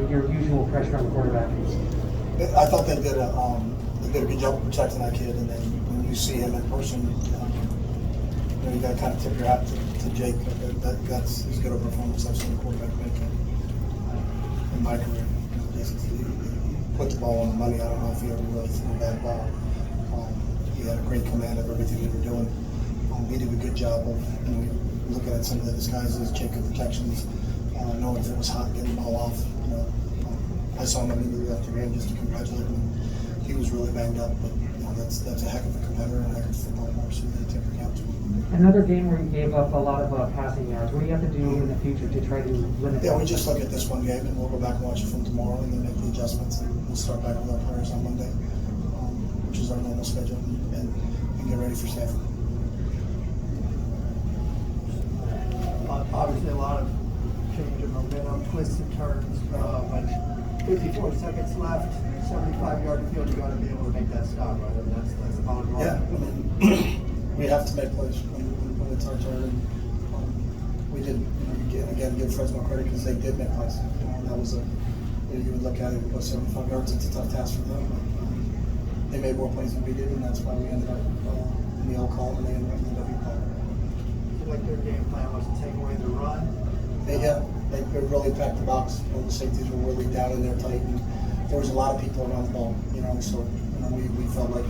your usual pressure on the quarterback? I thought they did a good job of protecting that kid, and then when you see him in person, you got to kind of tip your hat to Jake. That's as good a performance I've seen a quarterback make in my career. He put the ball on the money. I don't know if he ever really threw a bad ball. He had a great command of everything he was doing. He did a good job of looking at some of the disguises, checking protections, knowing if it was hot, getting the ball off. I saw him immediately after the game just to congratulate him. He was really banged up, but that's a heck of a competitor and a heck of a football player, so they take account to him. Another game where you gave up a lot of passing yards. What do you have to do in the future to try to limit? Yeah, we just look at this one game and we'll go back and watch it from tomorrow and then make the adjustments, and we'll start back with our players on Monday, which is our normal schedule, and get ready for Stanford. Obviously a lot of change of momentum, twists and turns, but 54 seconds left, 75-yard field, you got to be able to make that stop, right? And that's the ball. Yeah, we have to make plays when it's our turn. And, we did, again, give Fresno credit because they did make plays. That was you would look at it, 75 yards, it's a tough task for them. But, they made more plays than we did, and that's why we ended up in the L column and they ended up in the W column. Like their game plan was to take away the run. They really packed the box. The safeties were really down in there tight, and there was a lot of people around the ball. So we felt like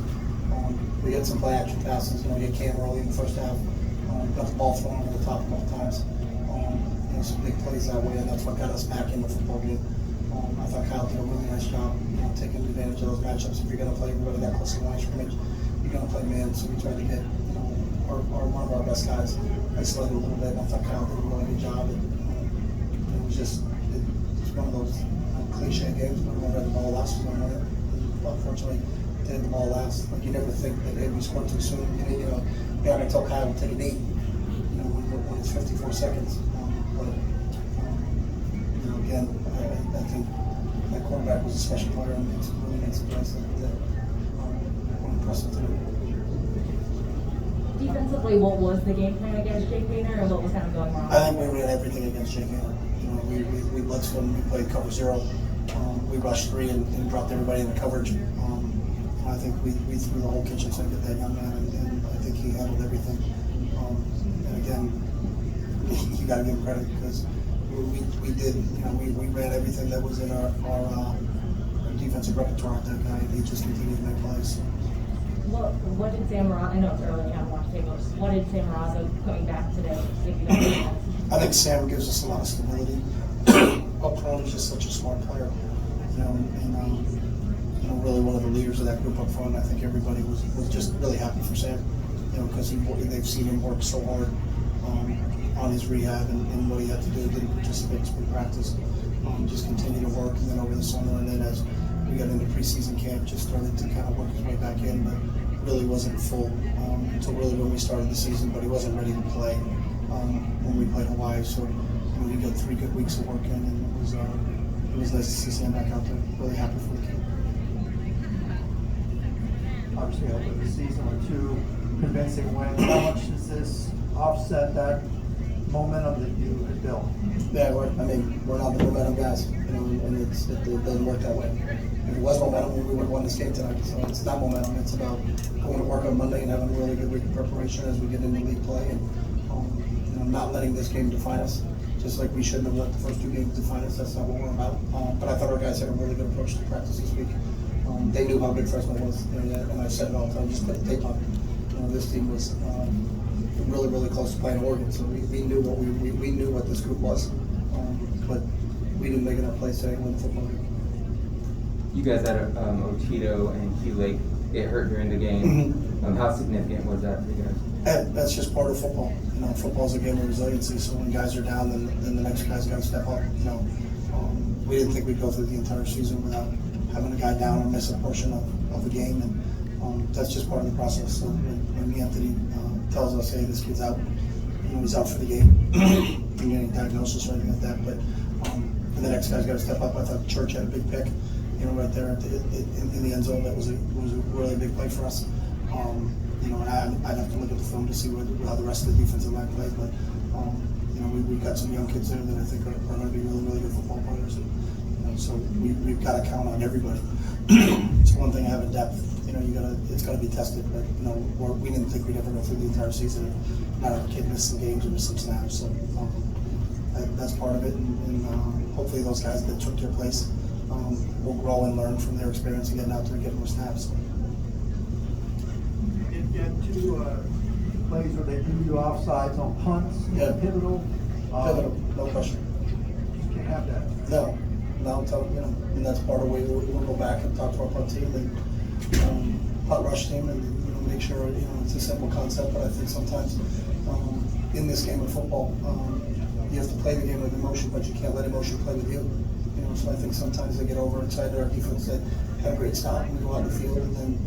we had some play action passes. We had Cam early in the first half, got the ball thrown over the top a couple times. Some big plays that way, and that's what got us back in the football game. I thought Kyle did a really nice job, taking advantage of those matchups. If you're going to play everybody that close to the line of scrimmage, you're going to play man. So we tried to get one of our best guys isolated a little bit. And I thought Kyle did a really good job. And, it was just one of those cliche games. When we had the ball last, we won it. Unfortunately, they had the ball last. Like, you never think that we scored too soon. You're not going to tell Kyle to take a knee. When it's 54 seconds. But again, I think that quarterback was a special player and really made some plays that were impressive to me. Defensively, what was the game plan against Jake Gaynor, or what was kind of going wrong? I think we ran everything against Jake Gaynor. We blitzed him, we played cover zero, we rushed three and dropped everybody into coverage. I think we threw the whole kitchen sink at that young man, and I think he handled everything. And again, you got to give him credit because we did, we ran everything that was in our defensive repertoire at that guy, and he just continued to make plays. What did Sam Marazzo, I know it's early, you haven't watched tape, but what did Sam Marazzo coming back today give you that? I think Sam gives us a lot of stability. Up front, he's just such a smart player, and really one of the leaders of that group up front. I think everybody was just really happy for Sam, because they've seen him work so hard on his rehab and what he had to do. Didn't participate in spring practice, just continue to work, and then over the summer, and then as we got into preseason camp, just started to kind of work his way back in, but really wasn't full until really when we started the season. But he wasn't ready to play when we played Hawaii. So we got 3 good weeks of work in, and it was nice to see Sam back out there. Really happy for the kid. Obviously, after the season with 2 convincing wins, how much does this offset that momentum that you had built? Yeah, we're not the momentum guys, and it doesn't work that way. If it was momentum, we would have won this game tonight. So it's not momentum. It's about going to work on Monday and having a really good week of preparation as we get into league play, and not letting this game define us. Just like we shouldn't have let the first 2 games define us. That's not what we're about. But I thought our guys had a really good approach to practice this week. They knew how good Fresno was, and I've said it all the time. Just put the tape on. This team was really, really close to playing Oregon, so we knew we knew what this group was, but we didn't make enough plays today to win the football game. You guys had Otito and Key Lake get hurt during the game. How significant was that for you guys? And that's just part of football. Football's a game of resiliency. So when guys are down, then the next guy's got to step up. We didn't think we'd go through the entire season without having a guy down or miss a portion of the game, and that's just part of the process. So when Anthony tells us, "Hey, this kid's out," he's out for the game. Didn't get any diagnosis or anything like that, but and the next guy's got to step up. I thought Church had a big pick, right there in the end zone. That was a really big play for us. And I'd have to look at the film to see how the rest of the defensive line played, but we've got some young kids there that I think are going to be really, really good football players. And So we've got to count on everybody. It's one thing having depth. It's got to be tested. But we didn't think we'd ever go through the entire season and not have a kid miss some games or miss some snaps. So that's part of it. And hopefully those guys that took their place will grow and learn from their experience and getting out there and getting more snaps. You had two plays where they threw you offsides on punts. Yeah. Pivotal. Pivotal, no question. You can't have that. No, and that's part of the way we'll go back and talk to our punt team and punt rush team and make sure it's a simple concept. But I think sometimes in this game of football, you have to play the game with emotion, but you can't let emotion play with you. So I think sometimes they get overexcited. Our defense that had a great stop and we go out in the field, and then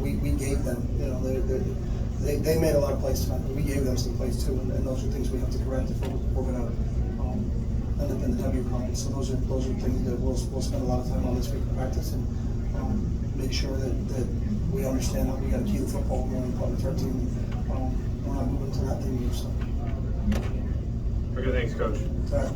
we gave them. They made a lot of plays tonight, but we gave them some plays too, and those are things we have to correct if we're going to end up in the W column. So those are things that we'll spend a lot of time on this week in practice and make sure that we understand how we got to key the football when we're part of the 13. We're not moving to that thing. So. Okay, thanks, Coach. All right.